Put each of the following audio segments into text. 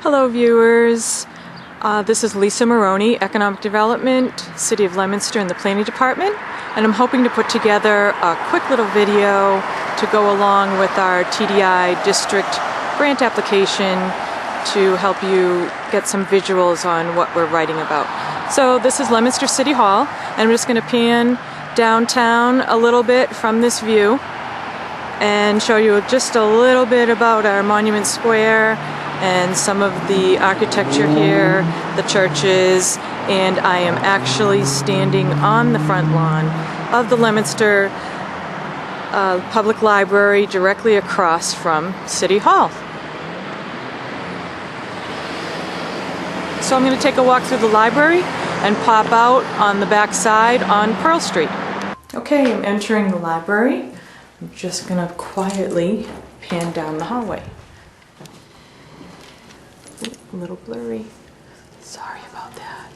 Hello viewers, this is Lisa Marrone, Economic Development, City of Leominster in the Planning Department, and I'm hoping to put together a quick little video to go along with our TDI district grant application to help you get some visuals on what we're writing about. So this is Leominster City Hall, and I'm just going to pan downtown a little bit from this view and show you just a little bit about our Monument Square and some of the architecture here, the churches, and I am actually standing on the front lawn of the Leominster Public Library directly across from City Hall. So I'm going to take a walk through the library and pop out on the back side on Pearl Street. Okay, I'm entering the library. I'm just going to quietly pan down the hallway. A little blurry. Sorry about that.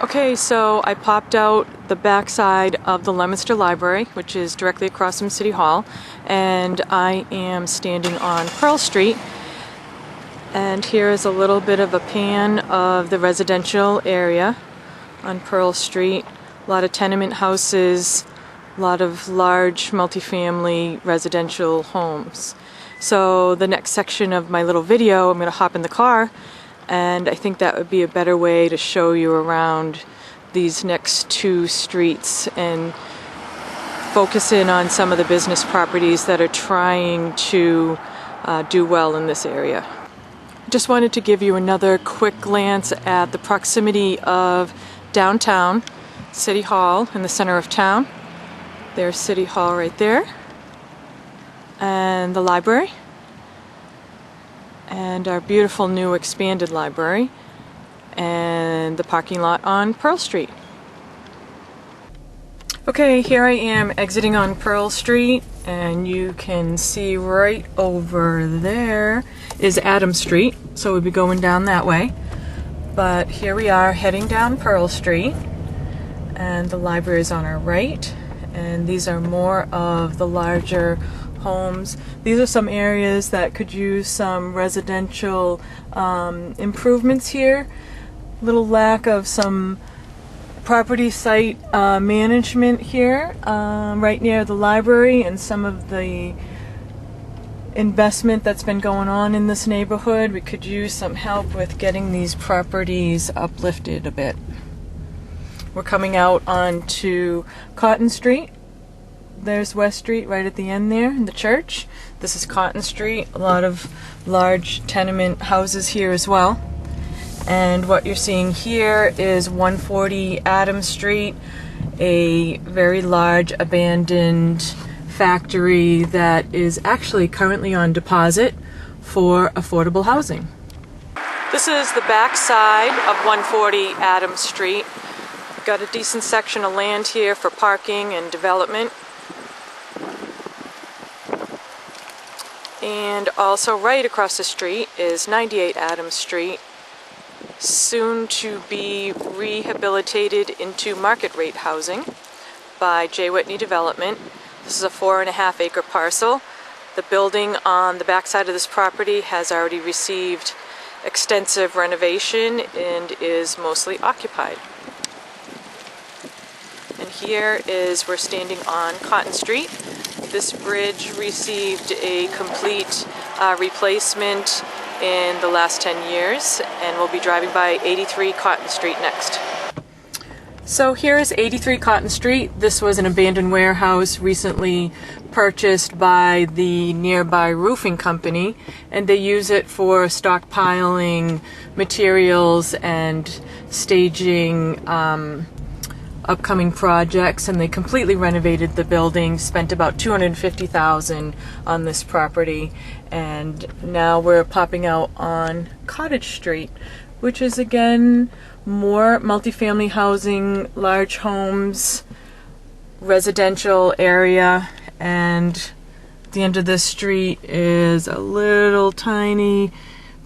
Okay, so I popped out the back side of the Leominster Library, which is directly across from City Hall, and I am standing on Pearl Street. And here is a little bit of a pan of the residential area on Pearl Street. A lot of tenement houses, a lot of large multifamily residential homes. So the next section of my little video, I'm going to hop in the car, and I think that would be a better way to show you around these next two streets and focus in on some of the business properties that are trying to do well in this area. Just wanted to give you another quick glance at the proximity of downtown, City Hall in the center of town. There's City Hall right there, and the library, and our beautiful new expanded library, and the parking lot on Pearl Street. Okay, here I am exiting on Pearl Street, and you can see right over there is Adams Street, so we'll be going down that way. But here we are heading down Pearl Street, and the library is on our right, and these are more of the larger homes. These are some areas that could use some residential improvements here. Little lack of some property site management here right near the library, and some of the investment that's been going on in this neighborhood. We could use some help with getting these properties uplifted a bit. We're coming out onto Cotton Street. There's West Street right at the end there, in the church. This is Cotton Street. A lot of large tenement houses here as well. And what you're seeing here is 140 Adams Street, a very large abandoned factory that is actually currently on deposit for affordable housing. This is the back side of 140 Adams Street. We've got a decent section of land here for parking and development. And also right across the street is 98 Adams Street, soon to be rehabilitated into market rate housing by J. Whitney Development. This is a 4.5 acre parcel. The building on the back side of this property has already received extensive renovation and is mostly occupied. And here is, we're standing on Cotton Street. This bridge received a complete replacement in the last 10 years, and we'll be driving by 83 Cotton Street next. So here's 83 Cotton Street. This was an abandoned warehouse recently purchased by the nearby roofing company, and they use it for stockpiling materials and staging upcoming projects, and they completely renovated the building, spent about $250,000 on this property, and now we're popping out on Cottage Street, which is again more multifamily housing, large homes, residential area, and at the end of this street is a little tiny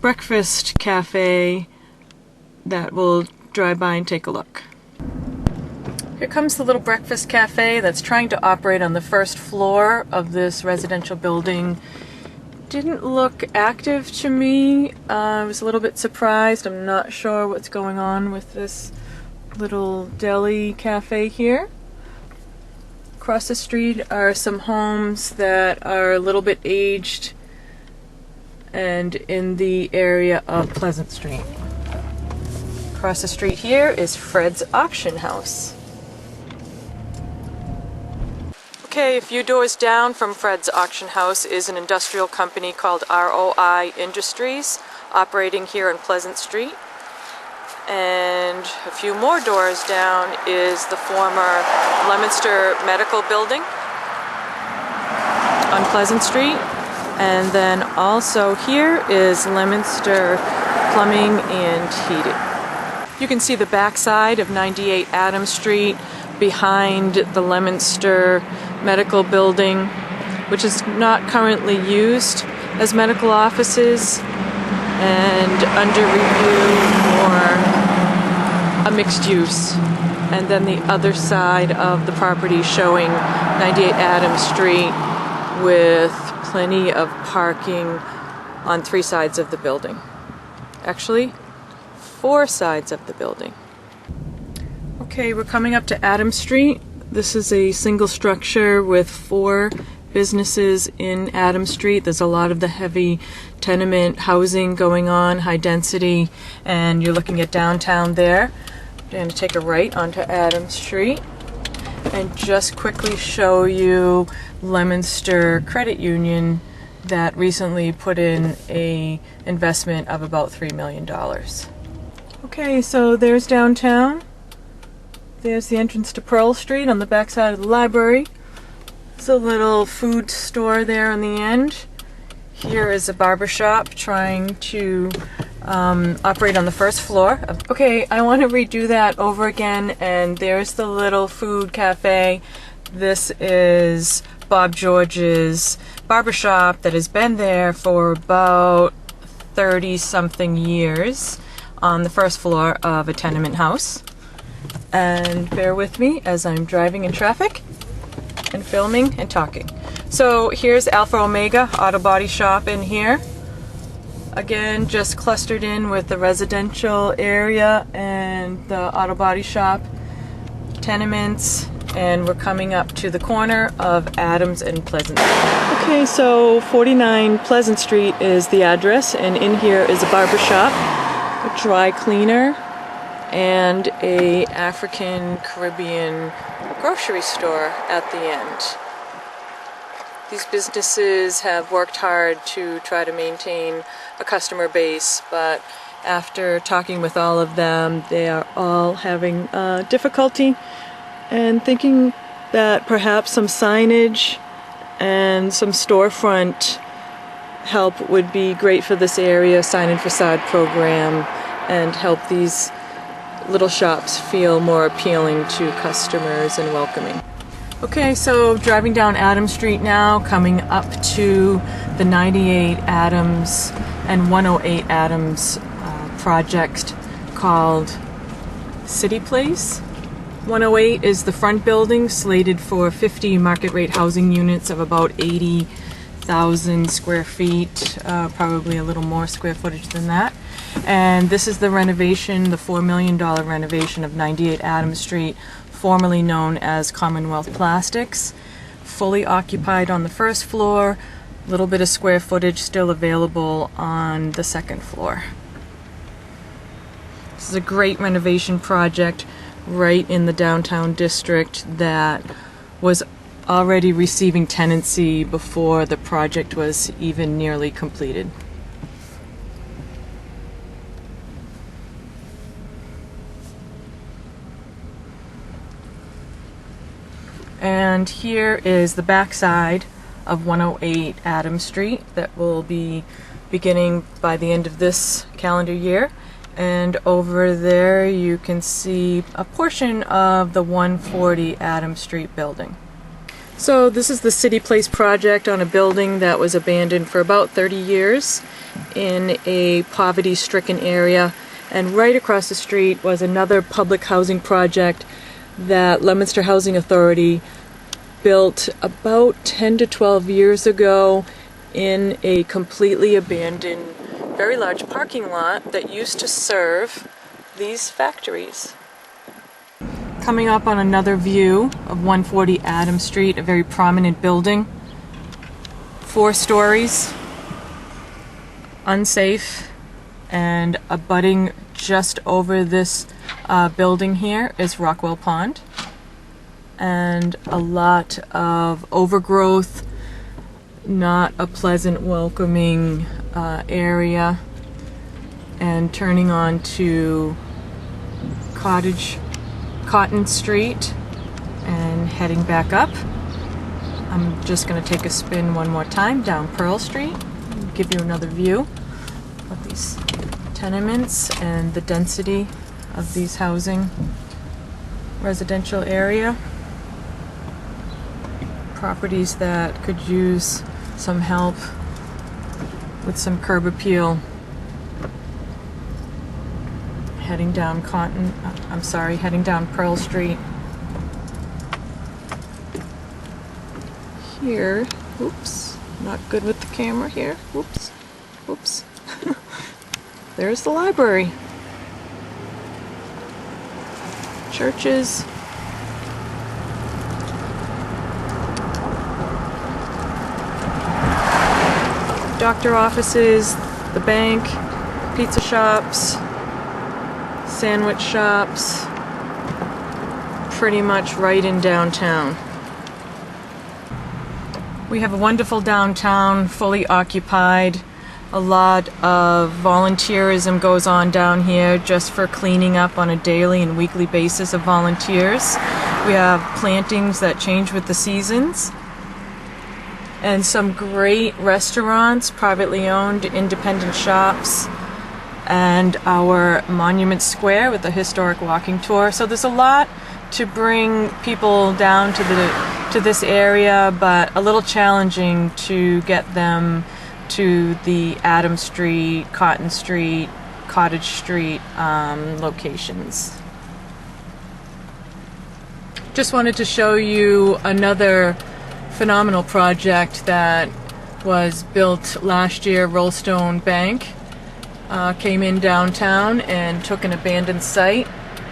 breakfast cafe that we'll drive by and take a look. Here comes the little breakfast cafe that's trying to operate on the first floor of this residential building. Didn't look active to me. I was a little bit surprised. I'm not sure what's going on with this little deli cafe here. Across the street are some homes that are a little bit aged and in the area of Pleasant Street. Across the street here is Fred's Auction House. Okay, a few doors down from Fred's Auction House is an industrial company called ROI Industries, operating here on Pleasant Street. And a few more doors down is the former Leominster Medical Building on Pleasant Street. And then also here is Leominster Plumbing and Heating. You can see the backside of 98 Adams Street behind the Leominster Medical Building, which is not currently used as medical offices and under review for a mixed use. And then the other side of the property showing 98 Adams Street with plenty of parking on 3 sides of the building. Actually, 4 sides of the building. Okay, we're coming up to Adams Street. This is a single structure with 4 businesses in Adams Street. There's a lot of the heavy tenement housing going on, high density, and you're looking at downtown there. I'm going to take a right onto Adams Street and just quickly show you Leominster Credit Union that recently put in a investment of about $3 million. Okay, so there's downtown. There's the entrance to Pearl Street on the backside of the library. There's a little food store there on the end. Here is a barber shop trying to operate on the first floor. Okay, I want to redo that over again, and there's the little food cafe. This is Bob George's barbershop that has been there for about 30-something years on the first floor of a tenement house. And bear with me as I'm driving in traffic and filming and talking. So here's Alpha Omega Auto Body Shop in here. Again, just clustered in with the residential area and the auto body shop tenements, and we're coming up to the corner of Adams and Pleasant. Okay, so 49 Pleasant Street is the address, and in here is a barber shop, a dry cleaner, and a African Caribbean grocery store at the end. These businesses have worked hard to try to maintain a customer base, but after talking with all of them, they are all having difficulty and thinking that perhaps some signage and some storefront help would be great for this area, sign and facade program, and help these little shops feel more appealing to customers and welcoming. Okay, so driving down Adams Street now, coming up to the 98 Adams and 108 Adams project called City Place. 108 is the front building, slated for 50 market rate housing units of about 80,000 square feet, probably a little more square footage than that. And this is the renovation, the $4 million renovation of 98 Adams Street, formerly known as Commonwealth Plastics. Fully occupied on the first floor, a little bit of square footage still available on the second floor. This is a great renovation project right in the downtown district that was already receiving tenancy before the project was even nearly completed. And here is the backside of 108 Adams Street that will be beginning by the end of this calendar year. And over there you can see a portion of the 140 Adams Street building. So this is the City Place project on a building that was abandoned for about 30 years in a poverty-stricken area. And right across the street was another public housing project that Leominster Housing Authority built about 10 to 12 years ago in a completely abandoned, very large parking lot that used to serve these factories. Coming up on another view of 140 Adams Street, a very prominent building, 4 stories, unsafe, and abutting just over this building here is Rockwell Pond, and a lot of overgrowth, not a pleasant, welcoming area. And turning on to Cotton Street and heading back up. I'm just going to take a spin one more time down Pearl Street, give you another view of these tenements and the density of these housing residential area. Properties that could use some help with some curb appeal. Heading down heading down Pearl Street. Here, oops, not good with the camera here. Whoops, whoops. There's the library. Churches. Doctor offices, the bank, pizza shops, sandwich shops, pretty much right in downtown. We have a wonderful downtown, fully occupied. A lot of volunteerism goes on down here just for cleaning up on a daily and weekly basis of volunteers. We have plantings that change with the seasons. And some great restaurants, privately owned, independent shops, and our Monument Square with a historic walking tour. So there's a lot to bring people down to this area, but a little challenging to get them to the Adams Street, Cotton Street, Cottage Street locations. Just wanted to show you another phenomenal project that was built last year. Rollstone Bank came in downtown and took an abandoned site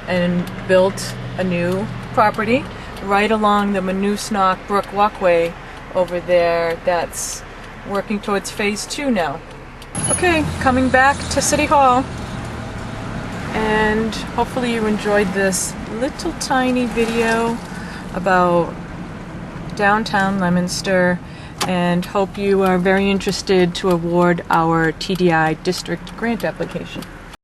and built a new property right along the Manusnock Brook walkway over there that's working towards phase 2 now. Okay, coming back to City Hall, and hopefully you enjoyed this little tiny video about downtown Leominster, and hope you are very interested to award our TDI district grant application.